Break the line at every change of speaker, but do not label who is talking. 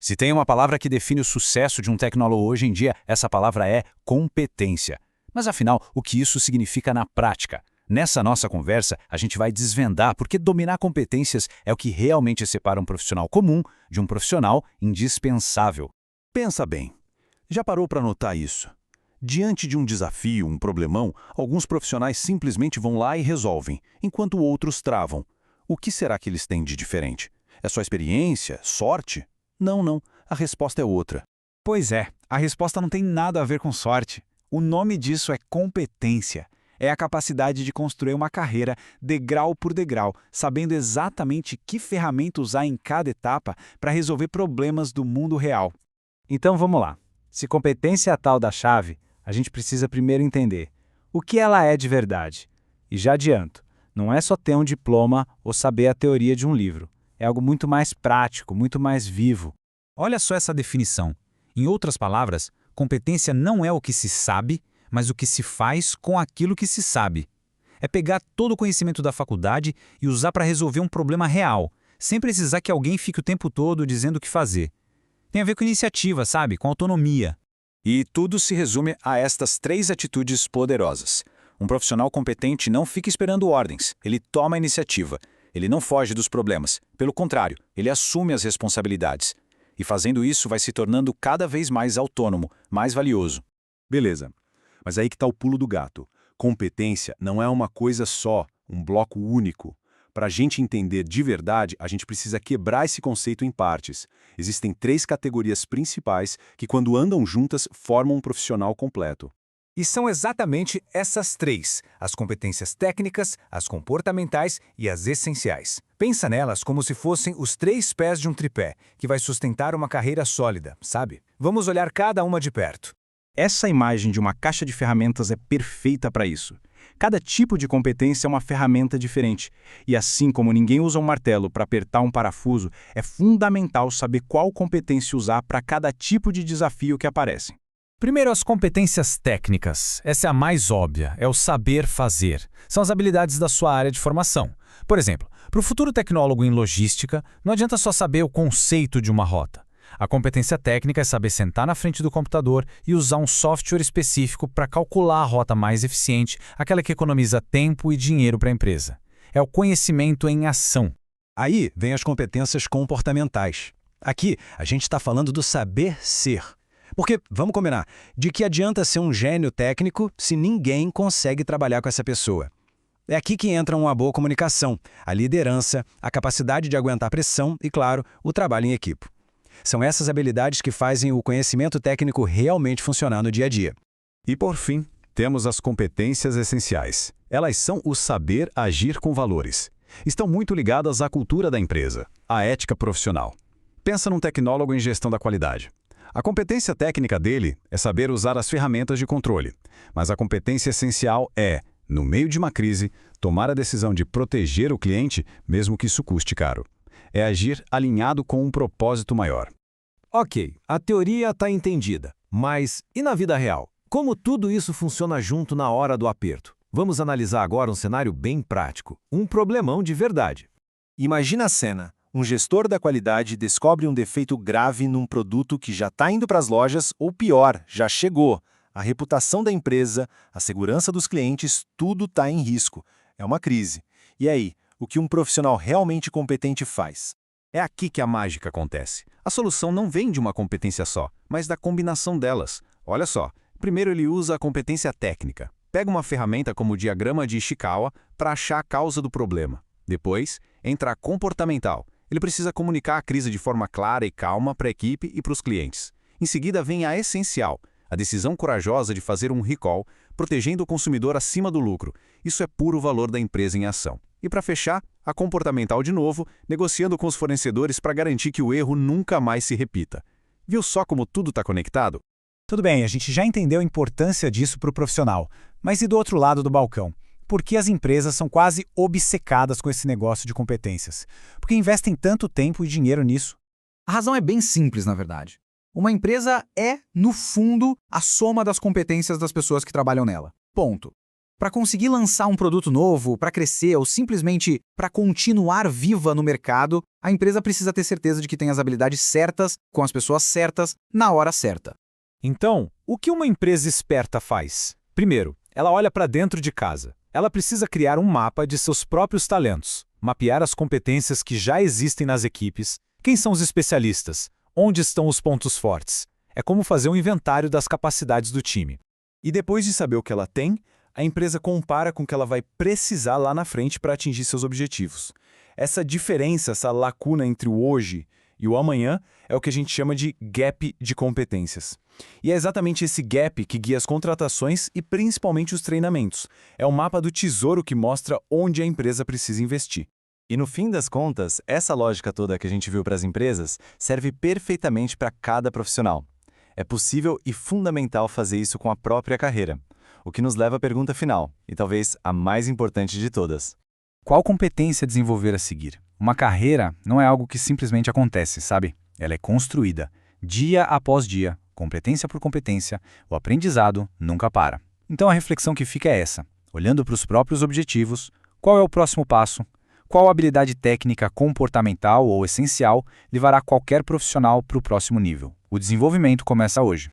Se tem uma palavra que define o sucesso de um tecnólogo hoje em dia, essa palavra é competência. Mas afinal, o que isso significa na prática? Nessa nossa conversa, a gente vai desvendar porque dominar competências é o que realmente separa um profissional comum de um profissional indispensável.
Pensa bem. Já parou para notar isso? Diante de um desafio, um problemão, alguns profissionais simplesmente vão lá e resolvem, enquanto outros travam. O que será que eles têm de diferente? É só experiência? Sorte? Não, não. A resposta é outra.
Pois é, a resposta não tem nada a ver com sorte. O nome disso é competência. É a capacidade de construir uma carreira degrau por degrau, sabendo exatamente que ferramenta usar em cada etapa para resolver problemas do mundo real. Então vamos lá. Se competência é a tal da chave, a gente precisa primeiro entender o que ela é de verdade. E já adianto, não é só ter um diploma ou saber a teoria de um livro. É algo muito mais prático, muito mais vivo.
Olha só essa definição. Em outras palavras, competência não é o que se sabe, mas o que se faz com aquilo que se sabe. É pegar todo o conhecimento da faculdade e usar para resolver um problema real, sem precisar que alguém fique o tempo todo dizendo o que fazer. Tem a ver com iniciativa, sabe? Com autonomia.
E tudo se resume a estas 3 atitudes poderosas. Um profissional competente não fica esperando ordens, ele toma a iniciativa. Ele não foge dos problemas, pelo contrário, ele assume as responsabilidades. E fazendo isso vai se tornando cada vez mais autônomo, mais valioso.
Beleza. Mas aí que está o pulo do gato. Competência não é uma coisa só, um bloco único. Para a gente entender de verdade, a gente precisa quebrar esse conceito em partes. Existem 3 categorias principais que, quando andam juntas, formam um profissional completo.
E são exatamente essas 3, as competências técnicas, as comportamentais e as essenciais. Pensa nelas como se fossem os 3 pés de um tripé, que vai sustentar uma carreira sólida, sabe? Vamos olhar cada uma de perto.
Essa imagem de uma caixa de ferramentas é perfeita para isso. Cada tipo de competência é uma ferramenta diferente. E assim como ninguém usa um martelo para apertar um parafuso, é fundamental saber qual competência usar para cada tipo de desafio que aparece.
Primeiro, as competências técnicas. Essa é a mais óbvia, é o saber fazer. São as habilidades da sua área de formação. Por exemplo, para o futuro tecnólogo em logística, não adianta só saber o conceito de uma rota. A competência técnica é saber sentar na frente do computador e usar um software específico para calcular a rota mais eficiente, aquela que economiza tempo e dinheiro para a empresa. É o conhecimento em ação.
Aí vem as competências comportamentais. Aqui, a gente está falando do saber ser. Porque, vamos combinar, de que adianta ser um gênio técnico se ninguém consegue trabalhar com essa pessoa? É aqui que entra uma boa comunicação, a liderança, a capacidade de aguentar pressão e, claro, o trabalho em equipe. São essas habilidades que fazem o conhecimento técnico realmente funcionar no dia a dia.
E por fim, temos as competências essenciais. Elas são o saber agir com valores. Estão muito ligadas à cultura da empresa, à ética profissional. Pensa num tecnólogo em gestão da qualidade. A competência técnica dele é saber usar as ferramentas de controle. Mas a competência essencial é, no meio de uma crise, tomar a decisão de proteger o cliente, mesmo que isso custe caro. É agir alinhado com um propósito maior.
Ok, a teoria está entendida. Mas e na vida real? Como tudo isso funciona junto na hora do aperto? Vamos analisar agora um cenário bem prático. Um problemão de verdade.
Imagina a cena. Um gestor da qualidade descobre um defeito grave num produto que já está indo para as lojas, ou pior, já chegou. A reputação da empresa, a segurança dos clientes, tudo está em risco. É uma crise. E aí, o que um profissional realmente competente faz?
É aqui que a mágica acontece. A solução não vem de uma competência só, mas da combinação delas. Olha só, primeiro ele usa a competência técnica. Pega uma ferramenta como o diagrama de Ishikawa para achar a causa do problema. Depois, entra a comportamental. Ele precisa comunicar a crise de forma clara e calma para a equipe e para os clientes. Em seguida vem a essencial, a decisão corajosa de fazer um recall, protegendo o consumidor acima do lucro. Isso é puro valor da empresa em ação. E para fechar, a comportamental de novo, negociando com os fornecedores para garantir que o erro nunca mais se repita. Viu só como tudo está conectado?
Tudo bem, a gente já entendeu a importância disso para o profissional. Mas e do outro lado do balcão? Por que as empresas são quase obcecadas com esse negócio de competências? Porque investem tanto tempo e dinheiro nisso?
A razão é bem simples, na verdade. Uma empresa é, no fundo, a soma das competências das pessoas que trabalham nela. Ponto. Para conseguir lançar um produto novo, para crescer ou simplesmente para continuar viva no mercado, a empresa precisa ter certeza de que tem as habilidades certas, com as pessoas certas, na hora certa.
Então, o que uma empresa esperta faz? Primeiro, ela olha para dentro de casa. Ela precisa criar um mapa de seus próprios talentos, mapear as competências que já existem nas equipes, quem são os especialistas, onde estão os pontos fortes. É como fazer um inventário das capacidades do time.
E depois de saber o que ela tem, a empresa compara com o que ela vai precisar lá na frente para atingir seus objetivos. Essa diferença, essa lacuna entre o hoje e o amanhã é o que a gente chama de gap de competências. E é exatamente esse gap que guia as contratações e principalmente os treinamentos. É o mapa do tesouro que mostra onde a empresa precisa investir. E no fim das contas, essa lógica toda que a gente viu para as empresas serve perfeitamente para cada profissional. É possível e fundamental fazer isso com a própria carreira. O que nos leva à pergunta final, e talvez a mais importante de todas.
Qual competência desenvolver a seguir? Uma carreira não é algo que simplesmente acontece, sabe? Ela é construída, dia após dia, competência por competência, o aprendizado nunca para. Então a reflexão que fica é essa: olhando para os próprios objetivos, qual é o próximo passo? Qual habilidade técnica, comportamental ou essencial levará qualquer profissional para o próximo nível? O desenvolvimento começa hoje.